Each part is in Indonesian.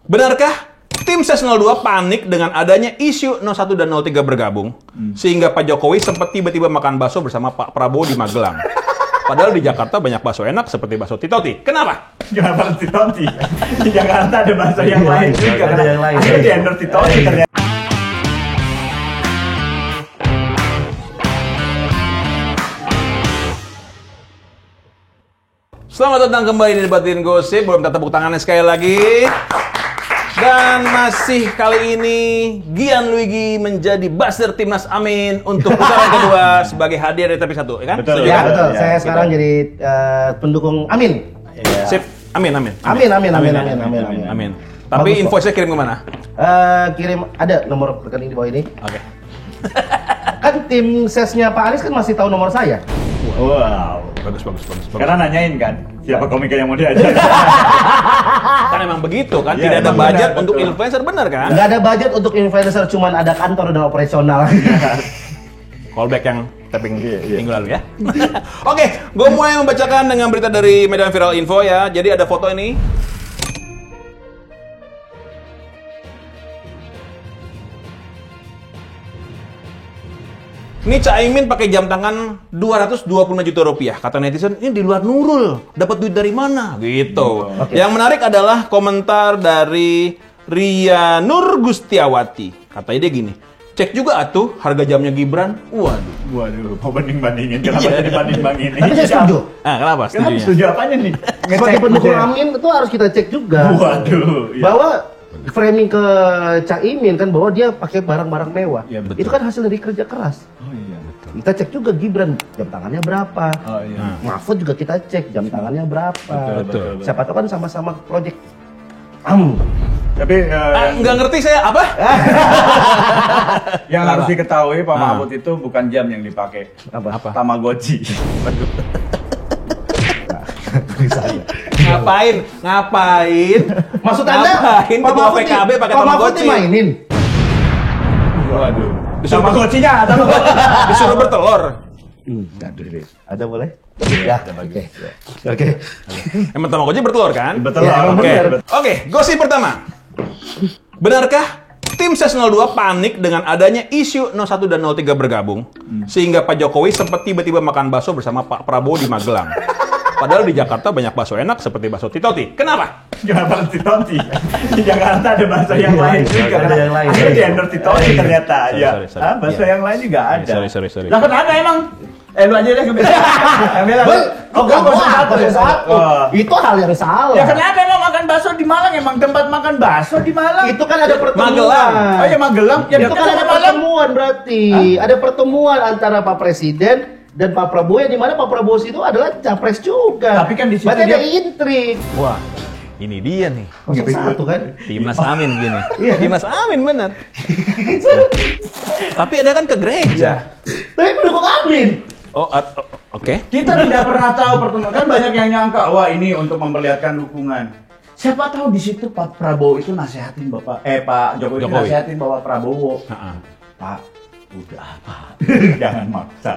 Benarkah tim SES 02 panik dengan adanya isu 01 dan 03 bergabung, sehingga Pak Jokowi sempat tiba-tiba makan bakso bersama Pak Prabowo di Magelang? Padahal di Jakarta banyak bakso enak seperti bakso Titoti. Kenapa? Kenapa Titoti? Di Jakarta ada bakso yang lain juga. Ada yang lain. Ada di endorse Titoti ternyata. Selamat datang kembali di Debatin Gosip. Boleh minta tepuk tangannya sekali lagi. Dan masih kali ini Gian Luigi menjadi buzzer Timnas Amin untuk putaran kedua sebagai hadiah dari TV1, ya kan? Betul, ya? betul. Saya sekarang jadi pendukung Amin. Sip. Amin. Tapi Bagus, invoice-nya kirim kemana? Kirim ada nomor rekening di bawah ini. Oke. Kan tim sesnya Pak Anies kan masih tahu nomor saya. Wow. Bagus. Karena nanyain kan, siapa komika yang mau diajak? Kan emang begitu kan? Iya, Tidak ada emang budget benar, untuk betul. influencer, benar kan? Nggak ada budget untuk influencer, cuman ada kantor dan operasional. Callback yang tapping Iya. minggu lalu ya. Oke, gue mulai membacakan dengan berita dari Medan Viral Info ya. Jadi ada foto ini. Ini Caimin pakai jam tangan 225 juta rupiah. Kata netizen, ini di luar Nurul. Dapat duit dari mana? Gitu. Oke. Yang menarik adalah komentar dari Ria Nur Gustiawati. Katanya dia gini, cek juga atuh harga jamnya Gibran. Waduh. Waduh, mau banding-bandingin. Kenapa Iya. jadi banding-bandingin? Tapi saya setuju. Ah, kenapa? Kenapa Setujunya? setuju apanya nih? Sebagai pendukung maksudnya. Amin itu harus kita cek juga. Waduh. iya. Bahwa framing ke Caimin kan bahwa dia pakai barang-barang mewah. Iya, betul. Itu kan hasil dari kerja keras. Oh iya. Kita cek juga Gibran jam tangannya berapa. Oh iya. Mahfud juga kita cek jam tangannya berapa. Betul. Siapa tahu kan sama-sama project. Tapi Nggak ngerti saya apa? yang harus diketahui Pak Ah. Mahfud itu bukan jam yang dipakai. Apa? Tamagotchi. Ngapain? Maksud Anda Ngapain Pak ketua Mahfud PKB pakai Pak Mahfud Tamagotchi? dimainin? Waduh. Disuruh Tamagotchi-nya atau Disuruh bertelur. Ada boleh? Ya, oke. Emang Tamagotchi bertelur kan? Betul. Ya, emang Oke. benar. Oke, gosip pertama. Benarkah tim SES 02 panik dengan adanya isu 01 dan 03 bergabung, sehingga Pak Jokowi sempat tiba-tiba makan bakso bersama Pak Prabowo di Magelang? Padahal di Jakarta banyak bakso enak seperti bakso Titoti. Kenapa? Kenapa Titoti? Di Jakarta ada bahasa yang lain juga. Ada yang lain. Ada di endorse Titoti ternyata. Ya. Sorry. Bahasa yang lain juga ada. Sorry. Lah kenapa emang? Lu aja deh yang bilang. Enggak satu. Oh. Itu hal yang salah. Ya kenapa emang makan bakso di Malang? Emang tempat makan bakso di Malang? Itu kan ada pertemuan. Magelang. Oh ya Magelang. Ya Itu kan ada pertemuan berarti. Ada pertemuan antara Pak Presiden dan Pak Prabowo yang dimana Pak Prabowo itu adalah capres juga. Tapi kan di situ berarti dia- ada intrik. Wah, ini dia nih. 01 kan? Timnas Amin gini. Iya. Timnas Amin bener. Tapi ada kan ke gereja. Tapi pendukung Amin. Oh, oke. Kita tidak pernah tahu pertemuan. Kan banyak yang nyangka, wah ini untuk memperlihatkan dukungan. Siapa tahu di situ Pak Prabowo itu nasehatin Pak Jokowi. Itu Jokowi. nasehatin Bapak Prabowo. Ha-ha. Pak, udah apa? Jangan maksa.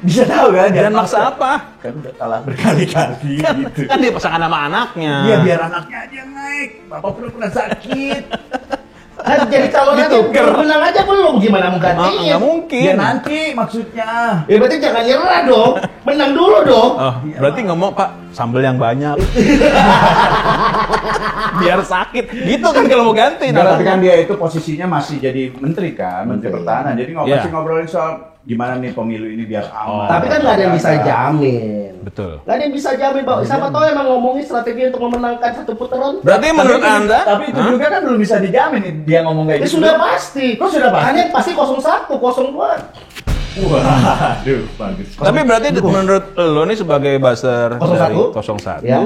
Bisa tahu kan? Dan maksa apa? Kan udah kalah berkali-kali gitu. Kan dia pasangan sama anaknya. Iya biar anaknya aja yang naik. Bapak pernah sakit. Kan jadi calon aja menang aja belum gimana mau gantiin? Nggak mungkin. Ya nanti maksudnya. Ya berarti jangan nyerah dong. Menang dulu dong. Oh, berarti ngomong Pak, sambel yang banyak. Biar sakit. Gitu kan kalau mau ganti. Tapi kan dia itu posisinya masih jadi menteri kan, menteri pertahanan. Jadi Iya. masih ngobrolin soal gimana nih pemilu ini biar aman. Tapi kan nggak ada yang bisa jamin. Betul. Nggak ada yang bisa jamin bahwa siapa tahu emang ngomongin strategi untuk memenangkan satu putaran. Berarti menurut Anda? Tapi itu juga kan belum bisa dijamin nih dia ngomong kayak Ya gitu. sudah pasti. Oh, sudah pasti? Hanya pasti 01, 02. Waduh, bagus. Tapi berarti menurut lo nih sebagai buzzer 01? dari 01, Ya.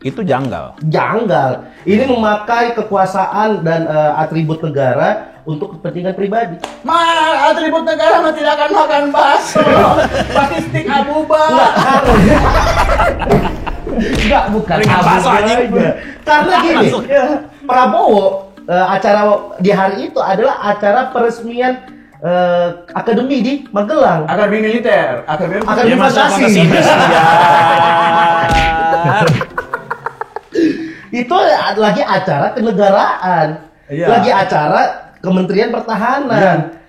itu janggal. Janggal. Ini memakai kekuasaan dan atribut negara untuk kepentingan pribadi. Atribut negara mah tidak akan makan bakso. Pasti stik abuba. Enggak, bukan. Ringan bakso, anjing. Karena gini, Prabowo acara di hari itu adalah acara peresmian akademi di Magelang. Akademi militer, akademi Akademi Ya, masa fantasi. fantasi. Itu lagi acara kenegaraan. Iya. Lagi acara Kementerian Pertahanan.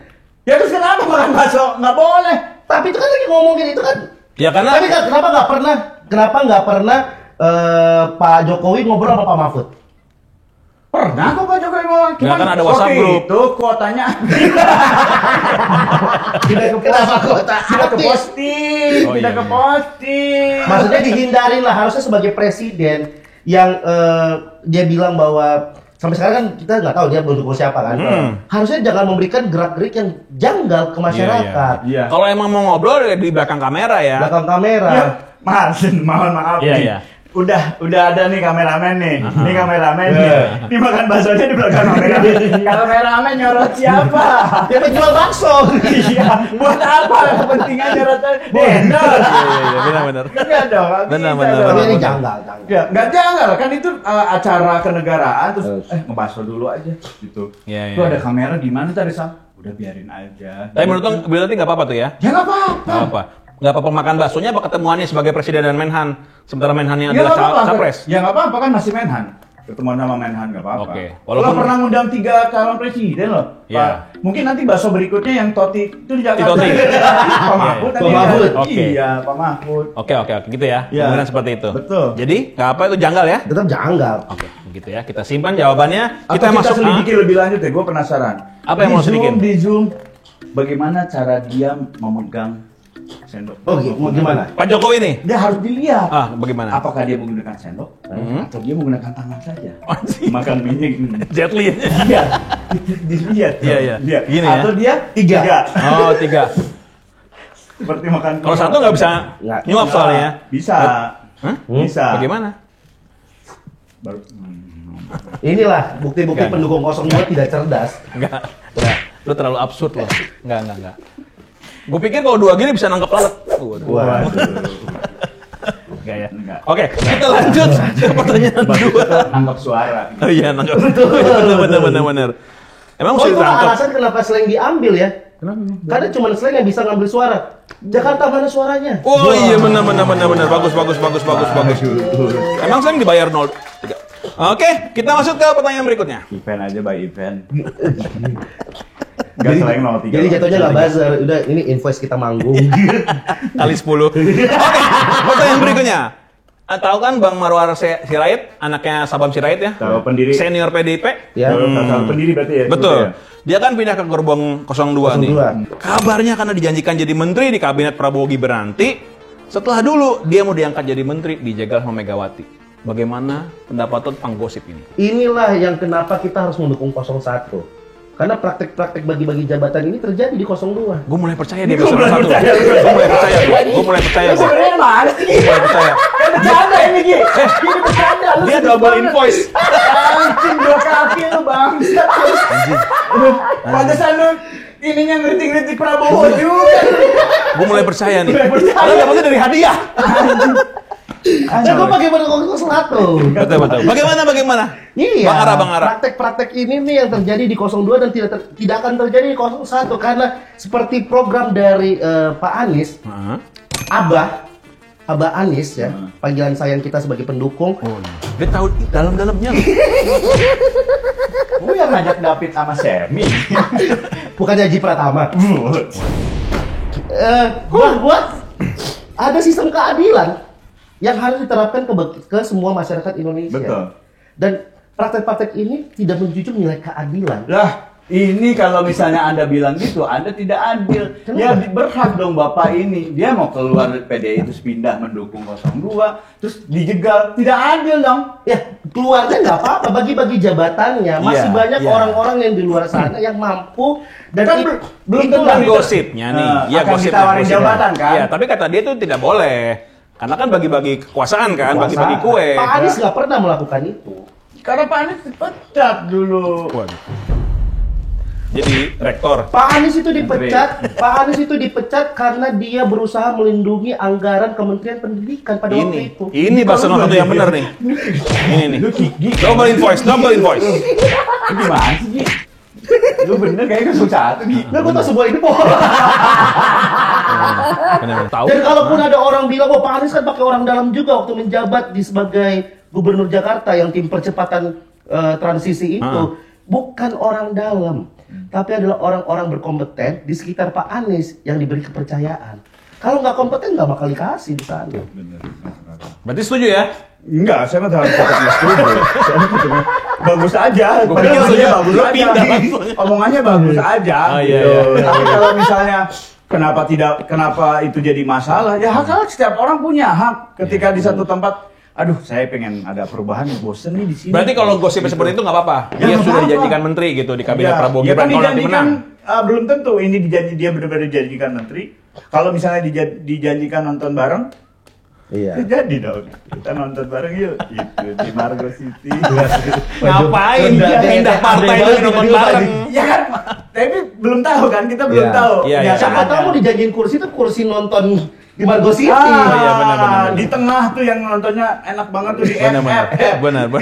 Ya terus kenapa makan bakso? Nggak boleh. Tapi itu kan lagi ngomongin itu kan. Ya karena Tapi kenapa nggak pernah Pak Jokowi ngobrol sama Pak Mahfud? Pernah kok Pak Jokowi ngomong. Nggak, kan ada WhatsApp group. Itu kuotanya Kenapa kota tidak ke artis? posting, Oh, tidak iya, ke iya. posting. Maksudnya dihindarin lah, harusnya sebagai presiden yang dia bilang bahwa sampai sekarang kan kita nggak tahu dia mendukung siapa kan. Harusnya jangan memberikan gerak-gerik yang janggal ke masyarakat. Iya. kalau emang mau ngobrol ya di belakang kamera ya. Belakang kamera. Ya, Mas, mohon maaf Iya, nih. iya. Udah ada nih kameramen nih. Ini kameramen nih. Ini makan baksonya di belakang kameramen. Kameramen nyorot siapa? Dia menjual bakso. Iya, buat apa? Kepentingan nyorotnya endor. Iya, benar-benar. Enggak dong. nggak Benar, bisa benar, dong. Tapi ini benar. janggal. Ya, nggak janggal kan itu acara kenegaraan terus ngebakso dulu aja gitu. Iya, Tuh iya. ada kamera di mana tadi Sam? Udah biarin aja. Tapi menurut lo berarti nggak apa-apa tuh ya? Ya nggak apa-apa. Nggak apa. Nggak apa-apa makan baksonya apa ketemuannya sebagai presiden dan Menhan. Sementara Menhannya Ya adalah nggak apa-apa. capres. Ya nggak apa-apa kan masih Menhan. Ketemuan sama Menhan nggak apa-apa. Oke. Walaupun Walaupun- pernah ngundang 3 calon presiden loh. Iya. Pak. Mungkin nanti bakso berikutnya yang Toti itu di Jakarta. Toti. Pak Mahfud. Pak Mahfud. Oke. Iya, Pak Mahfud. Oke, gitu ya. Iya. Kemudian seperti itu. Betul. Jadi nggak apa itu janggal ya? Tetap janggal. Oke, begitu ya. Kita simpan jawabannya. Atau Kita masuk selidiki lebih lanjut deh, gue penasaran. Apa yang mau selidikin? Di Zoom, bagaimana cara dia memegang sendok? Oh, mau gimana? Pak Jokowi nih. Dia harus dilihat. Ah, bagaimana? Apakah dia menggunakan sendok atau dia menggunakan tangan saja? Anjing. Makan minyak. Jet Li. Iya, dilihat. Iya, iya. Lihat. Gini ya. Atau dia tiga. Oh, 3. Seperti makan. Kalau satu nggak bisa Nggak. nyuap soalnya ya. Bisa. Hah? Bisa. Bagaimana? Baru. Inilah bukti-bukti Enggak. pendukung 02 tidak cerdas. Enggak. Lu terlalu absurd loh. Enggak. Gue pikir kalau 2 gini bisa nangkep lalat. Waduh. Wah. Enggak ya. Enggak. Oke, kita lanjut ke pertanyaan Baru 2. kita nangkap suara. Oh iya, nangkep. Benar. Emang Oh, mesti itu ditangkap? alasan kenapa slang diambil ya? Karena cuma slang yang bisa ngambil suara. Jakarta mana suaranya? Oh iya benar. Bagus. Emang saya dibayar 0. Oke, kita masuk ke pertanyaan berikutnya. Event aja by event. Gak selain 03. Jadi jatuhnya nggak buzzer. Udah ini invoice kita manggung. Kali 10. Oke, pertanyaan berikutnya. Tahu kan Bang Marwar Sirait, anaknya Sabam Sirait ya? Tahu pendiri. Senior PDIP? Ya. Tahu pendiri berarti ya. Betul. Ya? Dia kan pindah ke gerbong 02 nih. 02. Kabarnya karena dijanjikan jadi menteri di kabinet Prabowo Gibranti, setelah dulu dia mau diangkat jadi menteri dijegal sama Megawati. Bagaimana pendapat lo tentang gosip ini? Inilah yang kenapa kita harus mendukung 01. Karena praktek-praktek bagi-bagi jabatan ini terjadi di 02. Gue mulai percaya dia Gua bisa mulai satu. percaya. Gue mulai percaya. Sebenarnya mana sih? Gue mulai percaya. Bercanda ini Gi. Ini bercanda. Lu Dia sedih double banget. invoice. Anjing 2 kaki lu bang. Pantesan lu ininya ngeritik-ngeritik Prabowo juga. Gue mulai percaya nih. Mulai percaya. Padahal dapetnya dari hadiah. Nah, gue pakai mendukung 01. Betul. Bagaimana? Iya. Bang Ara. Praktek-praktek ini nih yang terjadi di 02 dan tidak akan terjadi di 01 karena seperti program dari Pak Anies, Hah? Abah Anies ya, panggilan sayang kita sebagai pendukung. Oh, dia tahu dalam-dalamnya. Lu yang ngajak David sama Semi. Bukannya Haji Pratama. Bahwa ada sistem keadilan yang harus diterapkan ke semua masyarakat Indonesia. Betul. Dan praktek-praktek ini tidak menjunjung nilai keadilan. Lah, ini kalau misalnya Anda bilang gitu, Anda tidak adil. Ya berhak dong Bapak ini. Dia mau keluar dari PDI terus pindah mendukung 02, terus dijegal. Tidak adil dong. Ya, keluarnya nggak apa-apa, bagi-bagi jabatannya. Masih Iya, banyak iya. orang-orang yang di luar sana yang mampu dan Kan belum tentu Itulah itu- gosipnya nih. Iya, akan gosipnya, ditawarin gosipnya. jabatan kan? Iya, tapi kata dia itu tidak boleh. Karena kan bagi-bagi kekuasaan kan, bagi-bagi kue. Pak Anies nggak pernah melakukan itu. Karena Pak Anies dipecat dulu. Waduh. Jadi rektor. Pak Anies itu dipecat karena dia berusaha melindungi anggaran Kementerian Pendidikan pada waktu itu. Ini bahasa nomor satu yang benar nih. Ini nih. Double invoice. Lu gimana sih, Gi? Lu bener kayaknya ke 01, Gi. Nah, gue tau semua ini bohong. Benar. Tahu. Dan kalaupun ada orang bilang, wah Pak Anies kan pakai orang dalam juga waktu menjabat sebagai Gubernur Jakarta yang tim percepatan transisi itu bukan orang dalam, tapi adalah orang-orang berkompeten di sekitar Pak Anies yang diberi kepercayaan. Kalau nggak kompeten nggak bakal dikasih di sana. Berarti setuju ya? Enggak, saya mah terlalu setuju. Bagus aja. Gua pikir setuju, bagus lu aja. pindah langsung. Omongannya bagus aja. Oh, iya, gitu. iya. Tapi kalau misalnya kenapa itu jadi masalah? Ya hak setiap orang punya hak ketika di satu tempat. Aduh, saya pengen ada perubahan, bosen nih di sini. Berarti kalau gosip seperti itu nggak apa-apa. Ya, Dia nggak sudah apa-apa. dijanjikan menteri gitu di kabinet Prabowo ya Gibran kan kalau nanti menang. belum tentu ini dia benar-benar dijanjikan menteri. Kalau misalnya dijanjikan nonton bareng, Iya. ya jadi dong. Kita nonton bareng yuk. Gitu di Margo City. Ngapain Udah, pindah aneh partai banget lu nonton tiba-tiba bareng? Ya kan, tapi belum tahu kan, kita belum Iya. tahu. Iya, iya. Siapa tahu mau dijanjiin kursi itu kursi nonton di Margo City. Iya, benar. Di tengah tuh yang nontonnya enak banget tuh di Benar. F21.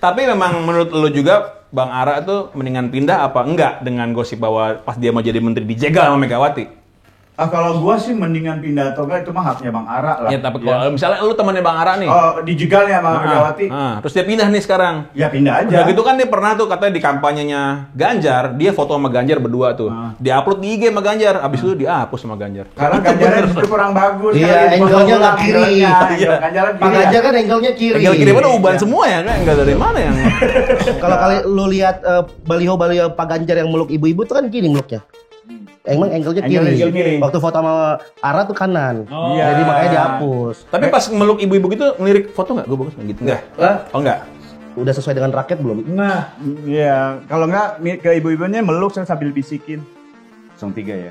Tapi memang menurut lu juga Bang Ara tuh mendingan pindah apa enggak dengan gosip bahwa pas dia mau jadi menteri dijegal sama Megawati? Kalau gua sih mendingan pindah atau enggak itu mah haknya Bang Ara lah. Ya tapi kalau misalnya lu temannya Bang Ara nih. Oh, dijegalnya sama Megawati. Terus dia pindah nih sekarang. Ya pindah aja. Udah gitu kan dia pernah tuh katanya di kampanyenya Ganjar, dia foto sama Ganjar berdua tuh. Di-upload di IG sama Ganjar, abis itu dihapus sama Ganjar. Karena Ganjaran itu kurang bagus. Iya, kali angle-nya dipotong nggak ulang kiri. angle-nya. Iya. Ganjaran Pak kiri ya? Ganjar kan angle-nya kiri. Tinggal kiri mana uban semua ya kan? Enggak dari mana yang Kalau kali lu lihat baliho-baliho Pak Ganjar yang meluk ibu-ibu itu kan gini meluknya. Emang angle-nya Angle-nya kiri. kiri. Waktu foto sama Ara tuh kanan. Iya. Jadi makanya dihapus. Tapi pas meluk ibu-ibu gitu ngelirik foto nggak? Gue bagus nggak gitu? Enggak. Oh enggak. Udah sesuai dengan raket belum? Nah, iya. Kalau enggak ke ibu-ibunya meluk saya sambil bisikin. 03 ya.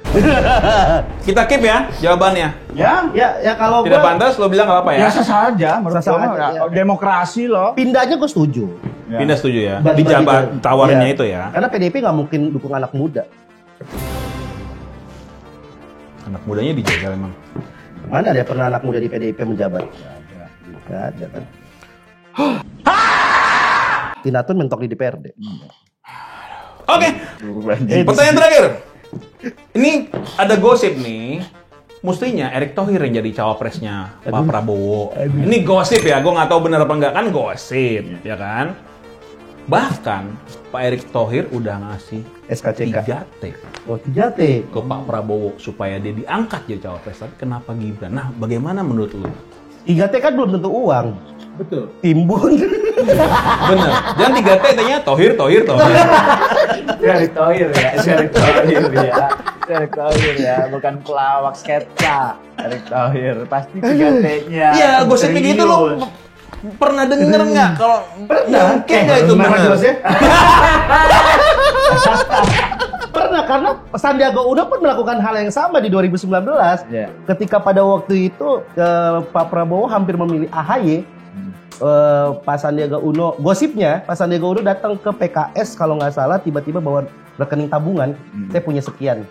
Kita keep ya jawabannya. Ya, Ya kalau Tidak gua pantas lo bilang nggak apa ya? biasa saja menurut Biasa gua. aja, ya. Demokrasi loh. pindahnya gue setuju. Ya. Pindah setuju ya. Bagi-bagi Dijabat kan. tawarinnya Iya. itu ya. Karena PDIP nggak mungkin dukung anak muda. Anak mudanya dijagal emang. Mana ada pernah anak muda di PDIP menjabat? Nggak ada kan. Tinatun mentok di DPRD. Oke. Pertanyaan terakhir. Ini ada gosip nih. Mestinya Erick Thohir yang jadi cawapresnya Pak Prabowo. Ini gosip ya, gue nggak tahu benar apa enggak kan gosip, ya kan? Bahkan Pak Erick Thohir udah ngasih SKCK. 3T Oh 3T. ke Pak Prabowo supaya dia diangkat jadi cawapres. Tapi kenapa Gibran? Nah, bagaimana menurut lu? 3T kan belum tentu uang. Betul. Timbun. Bener. Jangan 3T tanya Thohir. Erick Thohir ya, Erick Thohir ya, bukan pelawak sketsa. Erick Thohir pasti 3T-nya. Iya, gosipnya gitu lo pernah denger nggak? Kalau mungkin nggak itu benar? Pernah, karena Sandiaga Uno pun melakukan hal yang sama di 2019. Iya. Ketika pada waktu itu Pak Prabowo hampir memilih AHY, Pak Sandiaga Uno, gosipnya Pak Sandiaga Uno datang ke PKS kalau nggak salah, tiba-tiba bawa rekening tabungan, saya punya sekian.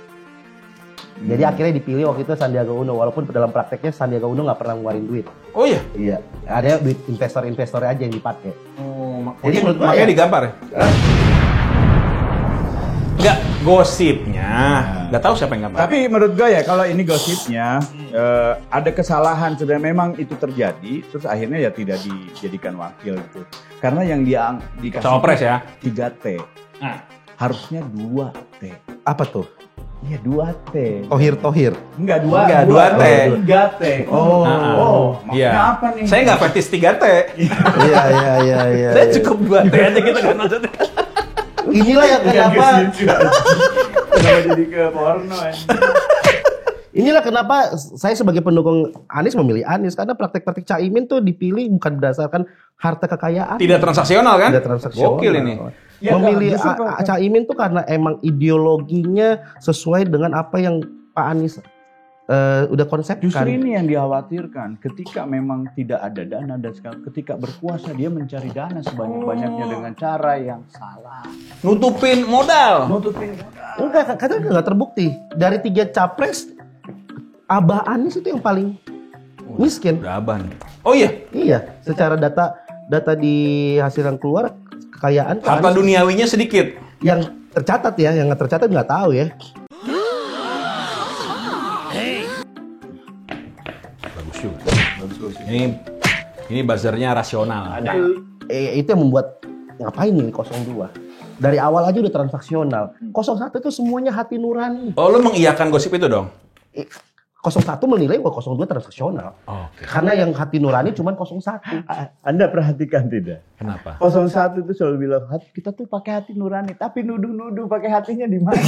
Jadi akhirnya dipilih waktu itu Sandiaga Uno, walaupun dalam prakteknya Sandiaga Uno nggak pernah ngeluarin duit. Oh iya. Iya, ada duit investor aja yang dipakai. Oh, Jadi menurut gua makanya ya- digampar ya? Enggak, gosipnya. Nggak tahu siapa yang gampar. Tapi menurut gue ya kalau ini gosipnya ada kesalahan sebenarnya memang itu terjadi terus akhirnya ya tidak dijadikan wakil gitu. Karena yang dia dikasih Cawapres ya? 3T. Nah, Harusnya 2T. Apa tuh? Iya 2T. Tohir. Enggak 2 2T. 3T. Oh. Maksudnya iya. apa nih? Saya nggak fetis 3T. Iya. Saya cukup 2T aja gitu kan maksudnya. Inilah yang kenapa Kenapa jadi ke porno Inilah kenapa saya sebagai pendukung Anies memilih Anies, karena praktek-praktek Caimin tuh dipilih bukan berdasarkan harta kekayaan. Tidak transaksional kan? Tidak transaksional. Gokil ini. Ya, memilih justru Caimin tuh karena emang ideologinya sesuai dengan apa yang Pak Anies udah konsepkan. Justru ini yang dikhawatirkan ketika memang tidak ada dana dan ketika berkuasa dia mencari dana sebanyak-banyaknya dengan cara yang salah. Nutupin modal. Nutupin Enggak, katanya nggak terbukti. Dari 3 capres, Abah Anies itu yang paling miskin. Udah aban. Oh iya, Iya, secara data di hasil yang keluar kekayaan Pak harta Anies duniawinya sedikit. yang tercatat ya, yang nggak tercatat nggak tahu ya. Bagus juga. Ini buzzernya rasional. Itu yang membuat ngapain nih 02? Dari awal aja udah transaksional. 01 itu semuanya hati nurani. Oh, lu mengiyakan gosip itu dong? 01 menilai bahwa 02 transaksional. Oke. Karena yang hati nurani cuma 01. Anda perhatikan tidak? Kenapa? 01 itu selalu bilang, kita tuh pakai hati nurani, tapi nuduh-nuduh pakai hatinya di mana?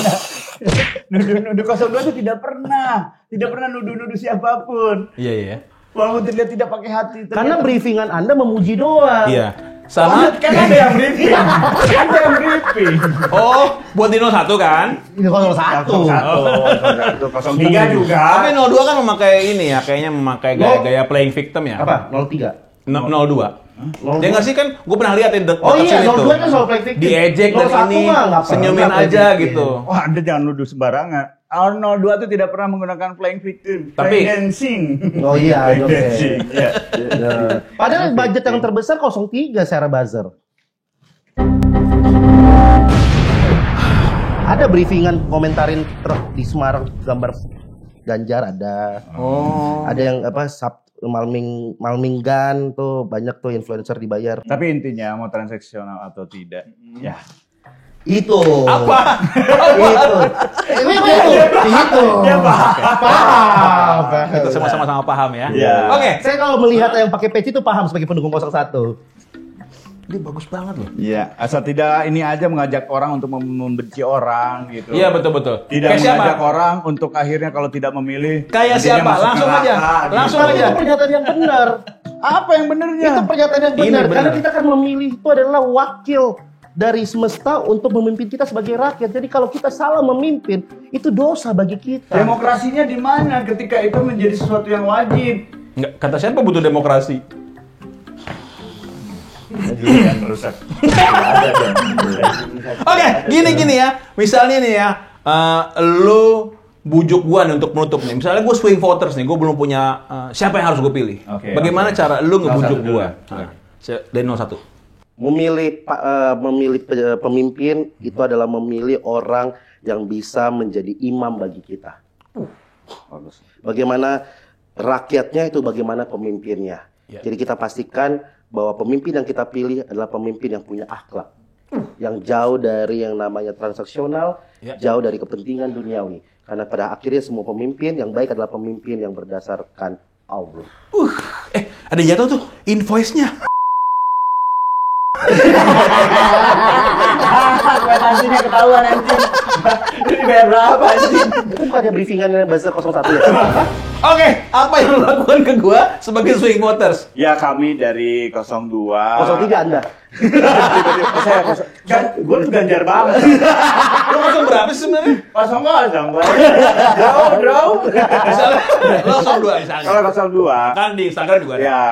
Nuduh-nuduh 02 itu tidak pernah nuduh-nuduh siapapun. Iya. Walaupun terlihat tidak pakai hati. Karena briefingan Anda memuji doang. Iya. Sama kan ada yang briefing. Ada yang briefing. Oh, buat di 01 kan? Ini 01. 03 juga. Tapi 02 kan memakai ini ya, kayaknya memakai gaya playing victim ya. Apa? 03. 02. Ya nggak sih kan, gue pernah lihat di dekat Oh iya, sini 02 kan soal playing victim. diejek dan 01 ini mah nggak pernah senyumin playing aja victim. gitu. Wah, Anda jangan nuduh sembarangan. 02 itu tidak pernah menggunakan playing victim. Tapi- Playing dancing. Oh iya, oke. Dancing. Ya. Padahal budget yang terbesar 03 secara buzzer. Ada briefingan komentarin truk di Semarang gambar Ganjar ada. Oh. Ada yang Malminggan tuh banyak tuh influencer dibayar. Tapi intinya mau transaksional atau tidak, ya. Itu. Apa? Itu. Ya, Paham. Kita sama-sama paham ya. Iya. Oke. Saya kalau melihat yang pakai peci itu paham sebagai pendukung 01. Dia bagus banget loh. Iya, asal tidak ini aja mengajak orang untuk membenci orang gitu. Iya betul. Tidak Kayak mengajak siapa? orang untuk akhirnya kalau tidak memilih. Kayak nantinya siapa? masuk Langsung neraka, aja. gitu. Langsung Tapi aja. itu pernyataan yang benar. Apa yang benernya? Itu pernyataan yang Ini benar. benar. Karena kita kan memilih itu adalah wakil dari semesta untuk memimpin kita sebagai rakyat. Jadi kalau kita salah memimpin, itu dosa bagi kita. Demokrasinya di mana ketika itu menjadi sesuatu yang wajib? Nggak, kata siapa butuh demokrasi? Yang rusak. Oke, gini ya. Misalnya nih ya, lu bujuk gua nih untuk menutup nih. Misalnya gua swing voters nih, gua belum punya siapa yang harus gua pilih. Oke, Bagaimana oke. cara lu ngebujuk 01 dulu. gua? Dari 01. Memilih pemimpin itu adalah memilih orang yang bisa menjadi imam bagi kita. Bagaimana rakyatnya itu bagaimana pemimpinnya. Ya. Jadi kita pastikan bahwa pemimpin yang kita pilih adalah pemimpin yang punya akhlak. Yang jauh dari yang namanya transaksional, Ya. jauh dari kepentingan duniawi. Karena pada akhirnya semua pemimpin yang baik adalah pemimpin yang berdasarkan Allah. Ada yang jatuh tuh invoice-nya. Nantinya ketahuan anjing. Ini bayar berapa anjing? Itu bukannya briefingannya bahasa 01 ya? Oke, apa yang lu lakukan ke gua sebagai swing voters? Ya kami dari 02. 03 Anda. Saya kan gue tuh Ganjar banget. Lu langsung berapa sih sebenarnya? 00. Draw. Misalnya, lu langsung 2 misalnya. Kalau 02. Kan di Instagram juga ada. Ya,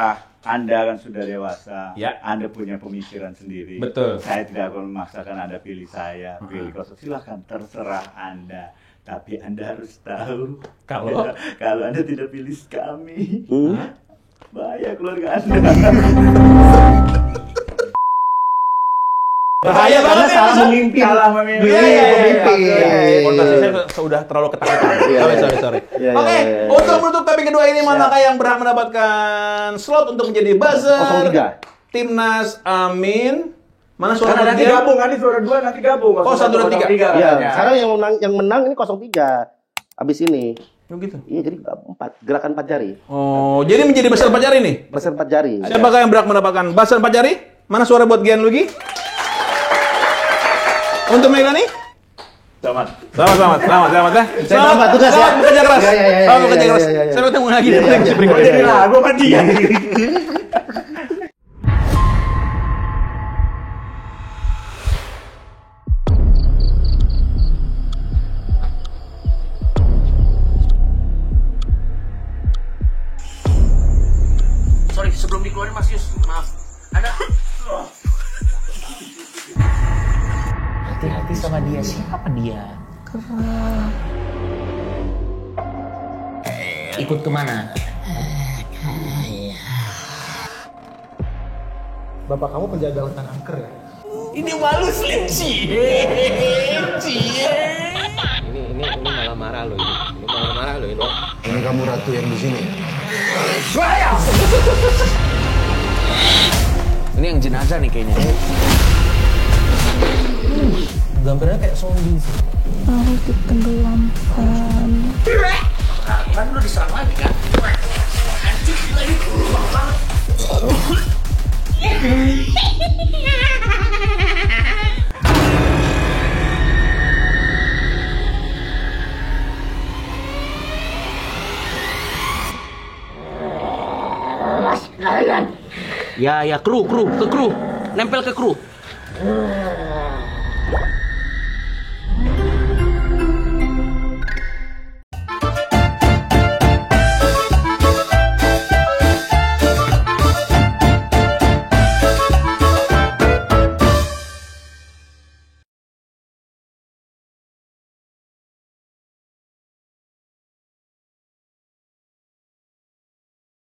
Anda kan sudah dewasa. Ya. Anda punya pemikiran sendiri. Betul. Saya tidak akan memaksakan Anda pilih saya, pilih 0. Silahkan, terserah Anda. Tapi Anda harus tahu Kalau? kalau Anda tidak pilih kami, bahaya keluarga Anda. Bahaya banget ya. salah memimpin. Salah memilih. Milih pemimpin. Kontasi saya sudah terlalu ketakutan. Iya, Sorry. Iya, Oke, iya, iya. untuk menutup topik kedua ini, manakah yang berhak mendapatkan slot untuk menjadi buzzer 03. Timnas Amin? Mana suara Karena nanti dia? gabung, nanti suara 2 nanti gabung. Oh, 1, 2, 3. Iya, sekarang yang menang ini 03. Abis ini. Oh, gitu. Iya, jadi 4. Gerakan 4 jari. Oh, jadi menjadi buzzer 4 jari nih? Besar 4 jari. Siapakah yang berhak mendapatkan buzzer 4 jari? Mana suara buat Gian Lugi? Untuk Meglani? Selamat. Selamat ya. Selamat tugas ya. Selamat bekerja keras. Iya, iya, Selamat bekerja iya, keras. iya, iya. Sampai ketemu lagi di Iya, iya, episode iya. berikutnya. Jadi ragu sama dia. Sorry, sebelum dikeluarin Mas Yus, maaf. Ada Hati-hati sama dia. Siapa dia? Ikut kemana? Bapak kamu penjaga hutan angker ya? Ini malu Slim Ini malah marah loh ini. Ini malah marah loh ini. Yang kamu ratu yang di sini ya? Ini yang jenazah nih kayaknya. Gambarnya kayak zombie sih. Harus ditenggelamkan. Kan lu diserang lagi kan? Anjing lagi. Ya, kru, ke kru. Nempel ke kru.